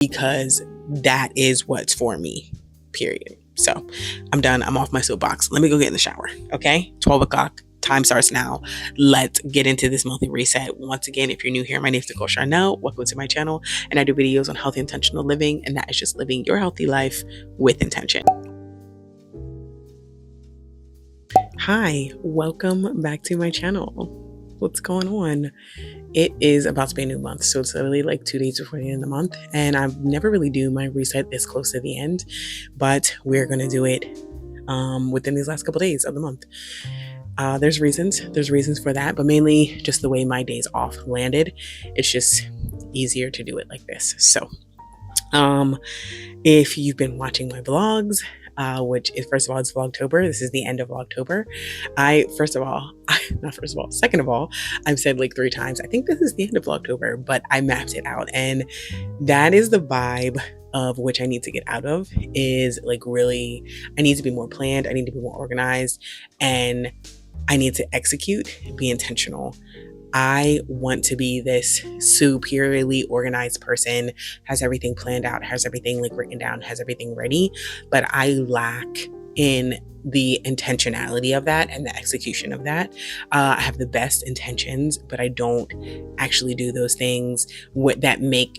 because that is what's for me, period. So I'm done. I'm off my soapbox. Let me go get in the shower. Okay. 12 o'clock. Time starts now. Let's get into this monthly reset. Once again, if you're new here, my name is Nicole Charnel. Welcome to my channel. And I do videos on healthy, intentional living. And that is just living your healthy life with intention. Hi, welcome back to my channel. What's going on? It is about to be a new month, so it's literally like 2 days before the end of the month, and I never really do my reset this close to the end, but we're gonna do it within these last couple days of the month. There's reasons for that, but mainly just the way my days off landed. It's just easier to do it like this. So if you've been watching my vlogs, which is, first of all, it's Vlogtober. This is the end of Vlogtober. Second of all, I've said like 3 times, I think this is the end of Vlogtober, but I mapped it out. And that is the vibe of which I need to get out of, is like really, I need to be more planned. I need to be more organized, and I need to execute, be intentional. I want to be this superiorly organized person, has everything planned out, has everything like written down, has everything ready, but I lack in the intentionality of that and the execution of that. I have the best intentions, but I don't actually do those things that make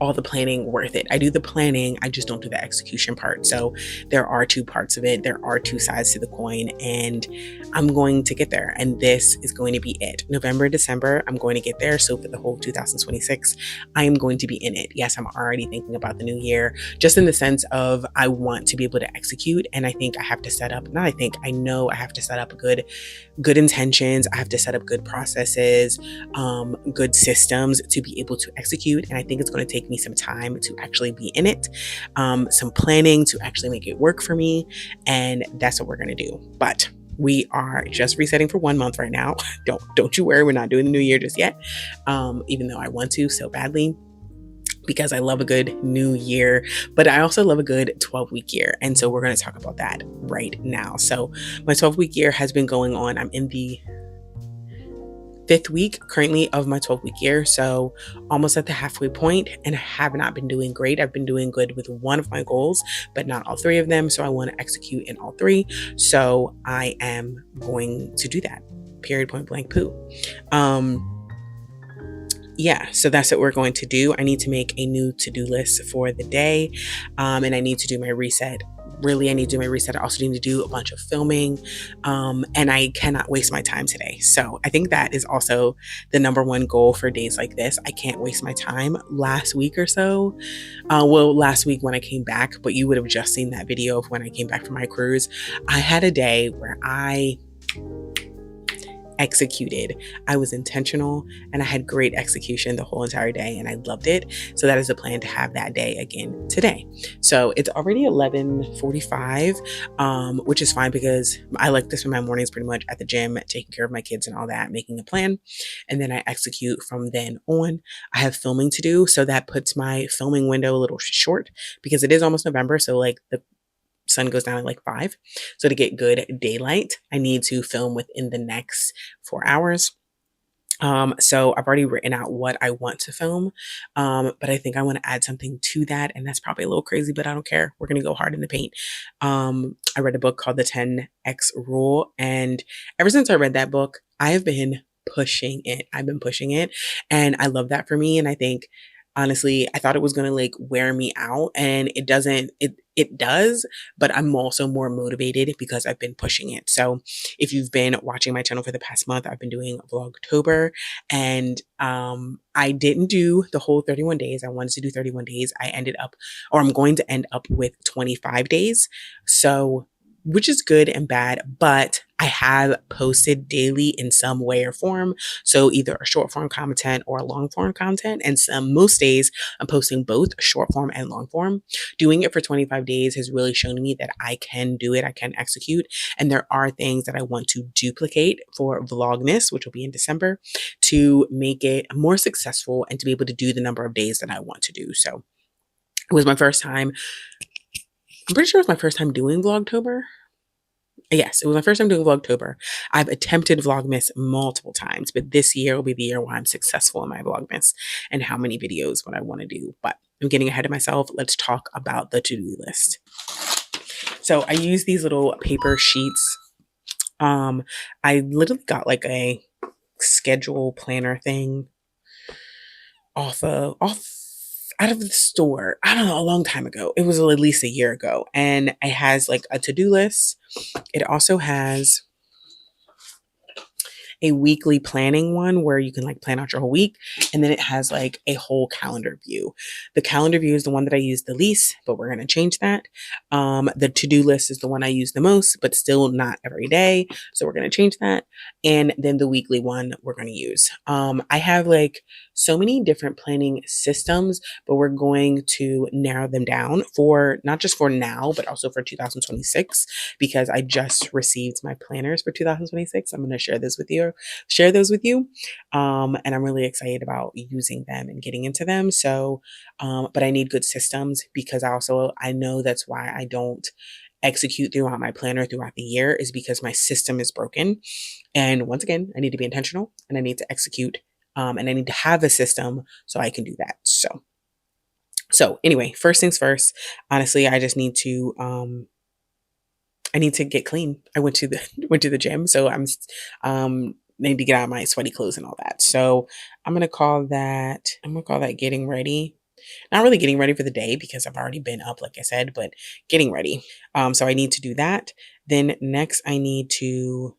all the planning worth it. I do the planning, I just don't do the execution part. So there are 2 parts of it. There are 2 sides to the coin, and I'm going to get there. And this is going to be it. November, December, I'm going to get there. So for the whole 2026, I am going to be in it. Yes, I'm already thinking about the new year, just in the sense of I want to be able to execute. And I think I have to set up, I know I have to set up good intentions. I have to set up good processes, good systems to be able to execute. And I think it's going to take me some time to actually be in it, some planning to actually make it work for me. And that's what we're going to do. But we are just resetting for 1 month right now. Don't you worry. We're not doing the new year just yet. Even though I want to so badly, because I love a good new year, but I also love a good 12-week year. And so we're going to talk about that right now. So my 12-week year has been going on. I'm in the 5th week currently of my 12-week year. So almost at the halfway point, and I have not been doing great. I've been doing good with one of my goals, but not all 3 of them. So I want to execute in all 3. So I am going to do that. Period, point blank, poo. Yeah, so that's what we're going to do. I need to make a new to-do list for the day, and I need to do my reset. Really, I need to do my reset. I also need to do a bunch of filming, and I cannot waste my time today. So I think that is also the number 1 goal for days like this. I can't waste my time. Last week or so, last week when I came back, but you would have just seen that video of when I came back from my cruise. I had a day where I executed. I was intentional, and I had great execution the whole entire day, and I loved it. So that is the plan, to have that day again today. So it's already 11:45, which is fine, because I like to spend my mornings pretty much at the gym, taking care of my kids and all that, making a plan, and then I execute from then on. I have filming to do, so that puts my filming window a little short, because it is almost November. So like the sun goes down at like 5. So to get good daylight, I need to film within the next 4 hours. So I've already written out what I want to film, but I think I want to add something to that, and that's probably a little crazy, but I don't care. We're going to go hard in the paint. I read a book called The 10X Rule, and ever since I read that book, I have been pushing it. I've been pushing it, and I love that for me. And I think, honestly, I thought it was going to like wear me out, and it doesn't. It does, but I'm also more motivated because I've been pushing it. So if you've been watching my channel for the past month, I've been doing Vlogtober, and I didn't do the whole 31 days. I wanted to do 31 days. I'm going to end up with 25 days. So, which is good and bad, but I have posted daily in some way or form. So either a short form content or a long form content. And most days I'm posting both short form and long form. Doing it for 25 days has really shown me that I can do it. I can execute. And there are things that I want to duplicate for Vlogmas, which will be in December, to make it more successful and to be able to do the number of days that I want to do. So it was my first time. I'm pretty sure it was my first time doing Vlogtober. Yes, it was my first time doing Vlogtober. I've attempted Vlogmas multiple times, but this year will be the year where I'm successful in my Vlogmas and how many videos what I want to do. But I'm getting ahead of myself. Let's talk about the to-do list. So I use these little paper sheets. I literally got like a schedule planner thing off out of the store. I don't know, a long time ago. It was at least a year ago. And it has like a to-do list. It also has a weekly planning one where you can like plan out your whole week. And then it has like a whole calendar view. The calendar view is the one that I use the least, but we're going to change that. The to-do list is the one I use the most, but still not every day. So we're going to change that. And then the weekly one we're going to use. I have like so many different planning systems, but we're going to narrow them down for not just for now, but also for 2026, because I just received my planners for 2026. I'm going to share those with you. And I'm really excited about using them and getting into them. So, but I need good systems because I know that's why I don't execute throughout my planner throughout the year is because my system is broken. And once again, I need to be intentional and I need to execute. And I need to have a system so I can do that. So anyway, first things first, honestly, I need to get clean. I went to the went to the gym, so need to get out of my sweaty clothes and all that. So I'm gonna call that getting ready. Not really getting ready for the day because I've already been up, like I said, but getting ready. So I need to do that. Then next I need to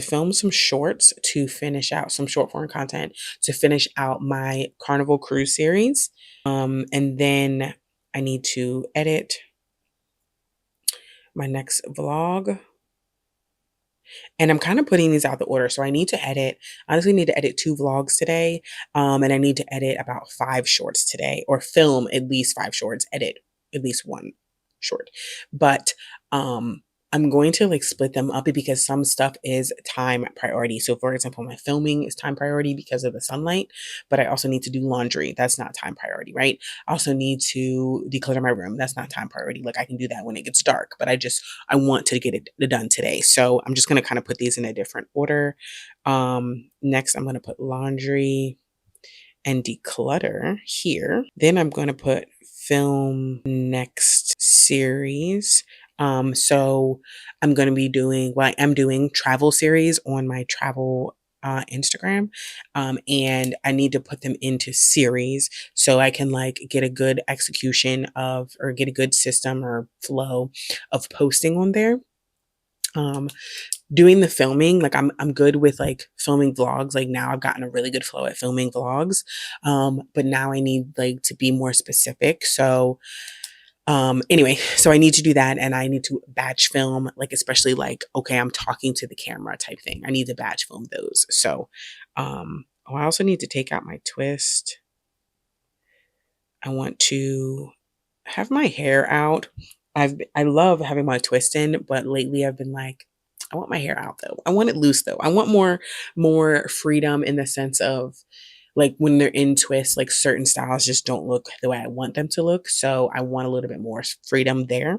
film some shorts to finish out some short form content to finish out my Carnival Cruise series. And then I need to edit my next vlog. And I'm kind of putting these out the order. So honestly need to edit 2 vlogs today. And I need to edit about 5 shorts today or film at least 5 shorts, edit at least 1 short. But I'm going to like split them up because some stuff is time priority. So for example, my filming is time priority because of the sunlight, but I also need to do laundry. That's not time priority, right? I also need to declutter my room. That's not time priority. Like I can do that when it gets dark, but I want to get it done today. So I'm just going to kind of put these in a different order. Next, I'm going to put laundry and declutter here. Then I'm going to put film next series. So I'm going to be I'm doing travel series on my travel Instagram. And I need to put them into series so I can like get a good execution or get a good system or flow of posting on there. Doing the filming, like I'm good with like filming vlogs. Like now I've gotten a really good flow at filming vlogs. But now I need like to be more specific. So anyway, so I need to do that and I need to batch film, like especially like, okay, I'm talking to the camera type thing. I need to batch film those. So I also need to take out my twist. I want to have my hair out. I love having my twist in, but lately I've been like, I want my hair out though. I want it loose though. I want more freedom in the sense of like when they're in twists, like certain styles just don't look the way I want them to look. So I want a little bit more freedom there.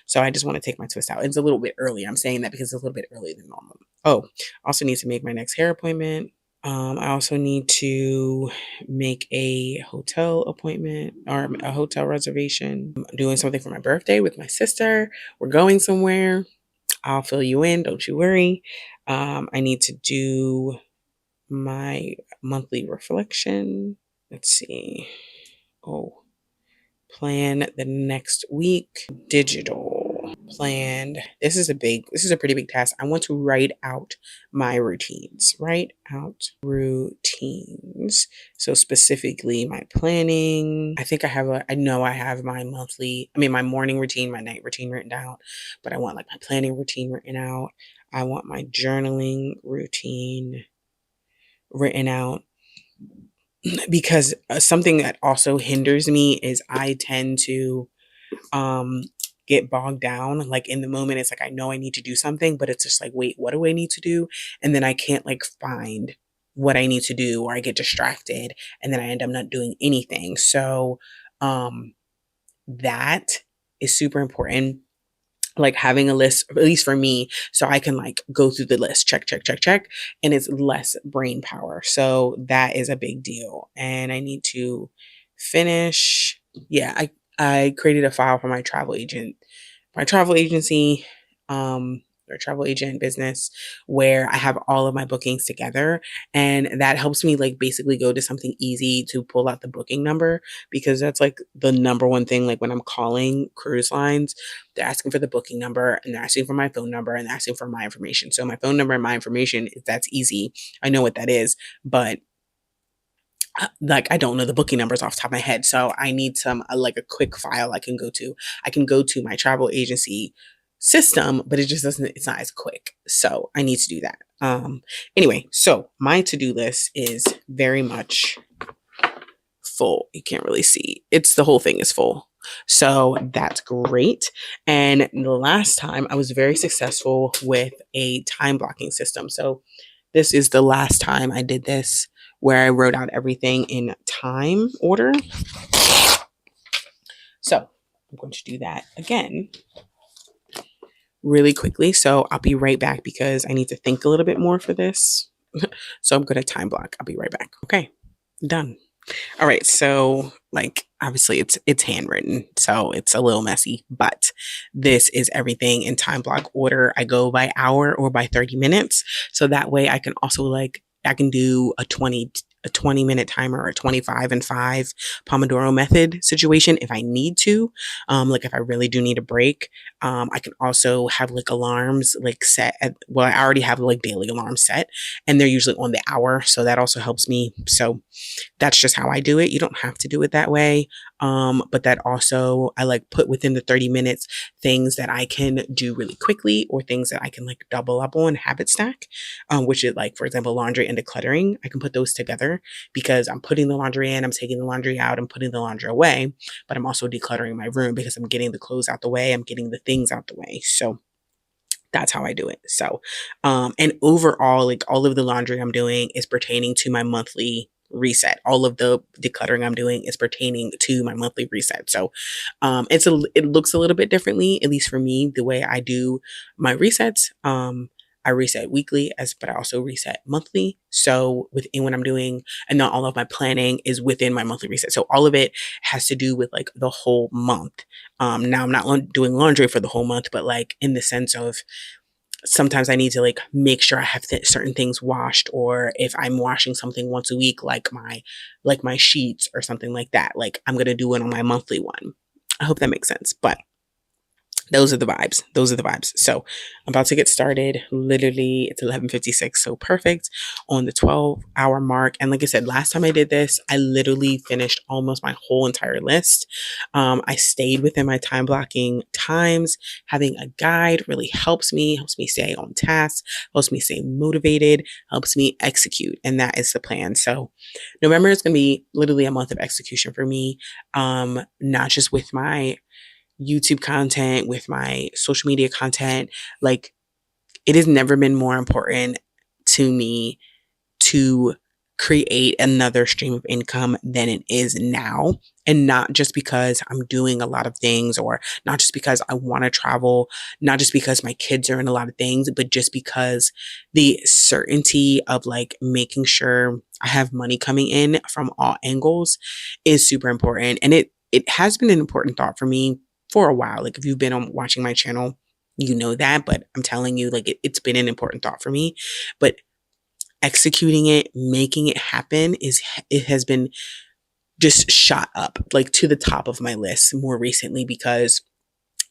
So I just want to take my twist out. It's a little bit early. I'm saying that because it's a little bit earlier than normal. Oh, also need to make my next hair appointment. I also need to make a hotel appointment or a hotel reservation. I'm doing something for my birthday with my sister. We're going somewhere. I'll fill you in. Don't you worry. I need to do my monthly reflection. Let's see. Oh, plan the next week. Digital planned. This is a pretty big task. I want to write out my routines. Write out routines. So specifically my planning. I know I have my my morning routine, my night routine written out, but I want like my planning routine written out. I want my journaling routine written out because something that also hinders me is I tend to get bogged down like in the moment. It's like I know I need to do something, but it's just like, wait, what do I need to do? And then I can't like find what I need to do, or I get distracted and then I end up not doing anything. So that is super important. like having a list, at least for me, so I can like go through the list, check, check, check, check, and it's less brain power. So that is a big deal. And I need to finish. Yeah, I created a file for my travel agency, or travel agent business, where I have all of my bookings together. And that helps me like basically go to something easy to pull out the booking number, because that's like the number one thing. Like when I'm calling cruise lines, they're asking for the booking number and they're asking for my phone number and they're asking for my information. So my phone number and my information, that's easy. I know what that is, but like I don't know the booking numbers off the top of my head. So I need some like a quick file I can go to. I can go to my travel agency system, but it just doesn't, it's not as quick. So I need to do that. Anyway, so my to-do list is very much full. You can't really see. It's the whole thing is full. So that's great. And the last time I was very successful with a time blocking system. So this is the last time I did this, where I wrote out everything in time order. So I'm going to do that again really quickly. So I'll be right back because I need to think a little bit more for this. So I'm going to time block. I'll be right back. Okay, done. All right. So like obviously it's handwritten, so it's a little messy, but this is everything in time block order. I go by hour or by 30 minutes. So that way I can also like, I can do a 20-minute timer or a 25 and 5 Pomodoro method situation if I need to. Like if I really do need a break. I can also have like alarms like set at, well, I already have like daily alarms set and they're usually on the hour. So that also helps me. So that's just how I do it. You don't have to do it that way. But that also, I like put within the 30 minutes things that I can do really quickly or things that I can like double up on, habit stack, which is like, for example, laundry and decluttering. I can put those together because I'm putting the laundry in, I'm taking the laundry out, I'm putting the laundry away, but I'm also decluttering my room because I'm getting the clothes out the way, I'm getting the things out the way. So that's how I do it. So, and overall, like all of the laundry I'm doing is pertaining to my monthly reset. All of the decluttering I'm doing is pertaining to my monthly reset. So, it looks a little bit differently, at least for me, the way I do my resets. I reset weekly but I also reset monthly. So within what I'm doing, and not all of my planning is within my monthly reset. So all of it has to do with like the whole month. Now I'm not doing laundry for the whole month, but like in the sense of sometimes I need to like make sure I have certain things washed, or if I'm washing something once a week, like my sheets or something like that, like I'm going to do it on my monthly one. I hope that makes sense. But those are the vibes. Those are the vibes. So I'm about to get started. Literally, it's 11:56. So perfect on the 12-hour mark. And like I said, last time I did this, I literally finished almost my whole entire list. I stayed within my time blocking times. Having a guide really helps me stay on task, helps me stay motivated, helps me execute. And that is the plan. So November is going to be literally a month of execution for me. Not just with my YouTube content, with my social media content. Like it has never been more important to me to create another stream of income than it is now. And not just because I'm doing a lot of things, or not just because I want to travel, not just because my kids are in a lot of things, but just because the certainty of like making sure I have money coming in from all angles is super important. And it has been an important thought for me for a while. Like if you've been on watching my channel, you know that, but I'm telling you, like it's been an important thought for me. But executing it, making it happen it has been just shot up like to the top of my list more recently, because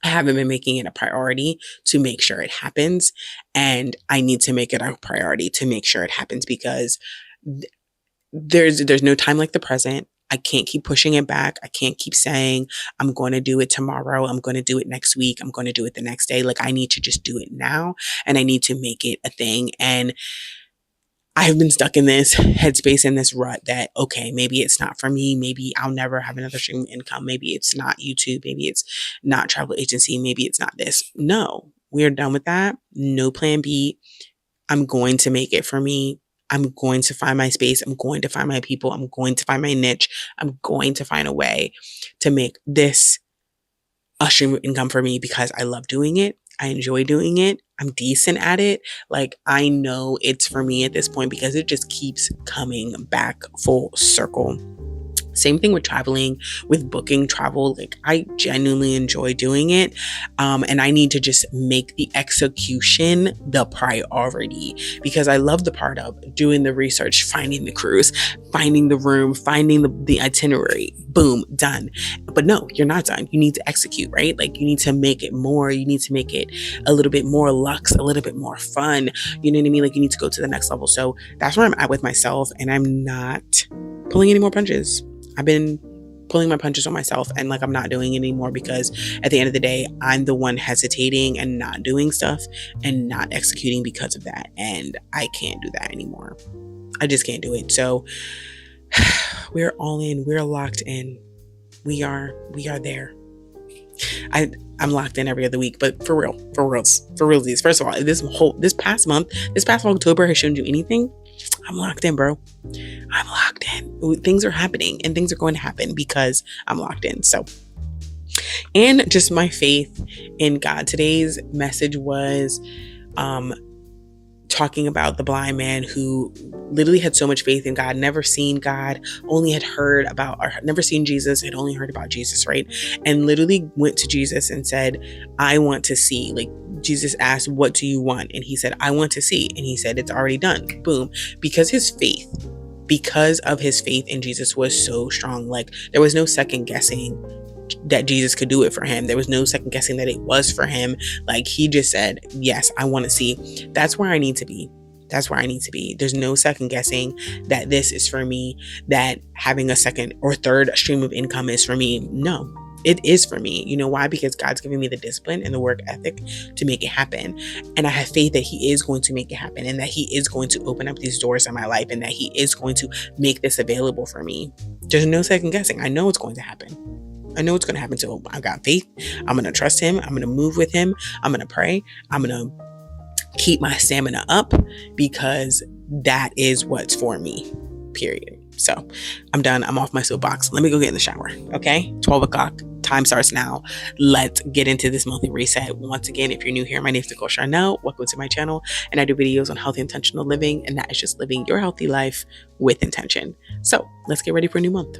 I haven't been making it a priority to make sure it happens. And I need to make it a priority to make sure it happens, because there's no time like the present. I can't keep pushing it back. I can't keep saying, I'm going to do it tomorrow. I'm going to do it next week. I'm going to do it the next day. Like I need to just do it now, and I need to make it a thing. And I've been stuck in this headspace, in this rut that, okay, maybe it's not for me. Maybe I'll never have another stream of income. Maybe it's not YouTube. Maybe it's not travel agency. Maybe it's not this. No, we're done with that. No plan B. I'm going to make it for me. I'm going to find my space. I'm going to find my people. I'm going to find my niche. I'm going to find a way to make this a stream of income for me because I love doing it. I enjoy doing it. I'm decent at it. Like, I know it's for me at this point because it just keeps coming back full circle. Same thing with traveling, with booking travel. Like, I genuinely enjoy doing it. And I need to just make the execution the priority because I love the part of doing the research, finding the cruise, finding the room, finding the itinerary. Boom, done. But no, you're not done. You need to execute, right? Like, you need to make it more. You need to make it a little bit more luxe, a little bit more fun. You know what I mean? Like, you need to go to the next level. So that's where I'm at with myself, and I'm not pulling any more punches. I've been pulling my punches on myself, and like, I'm not doing it anymore because at the end of the day, I'm the one hesitating and not doing stuff and not executing because of that. And I can't do that anymore. I just can't do it. So we're all in, we're locked in. We are there. I'm locked in every other week, but for realsies. First of all, this past October has shown you anything, I'm locked in, bro. I'm locked in. Things are happening and things are going to happen because I'm locked in. So, and just my faith in God. Today's message was talking about the blind man who literally had so much faith in God, never seen God, only had heard about, or never seen Jesus, had only heard about Jesus, right? And literally went to Jesus and said, I want to see. Like, Jesus asked, what do you want? And he said, I want to see. And he said, it's already done. Boom. Because of his faith in Jesus was so strong. Like, there was no second guessing that Jesus could do it for him. There was no second guessing that it was for him. Like, he just said, yes, I want to see. That's where I need to be. There's no second guessing that this is for me, that having a second or third stream of income is for me. No, it is for me. You know why? Because God's giving me the discipline and the work ethic to make it happen. And I have faith that he is going to make it happen, and that he is going to open up these doors in my life, and that he is going to make this available for me. There's no second guessing. I know it's going to happen. So I've got faith. I'm going to trust him. I'm going to move with him. I'm going to pray. I'm going to keep my stamina up because that is what's for me, period. So I'm done. I'm off my soapbox. Let me go get in the shower. Okay. 12 o'clock. Time starts now. Let's get into this monthly reset. Once again, if you're new here, my name is Nicole Charnel. Welcome to my channel. And I do videos on healthy, intentional living. And that is just living your healthy life with intention. So let's get ready for a new month.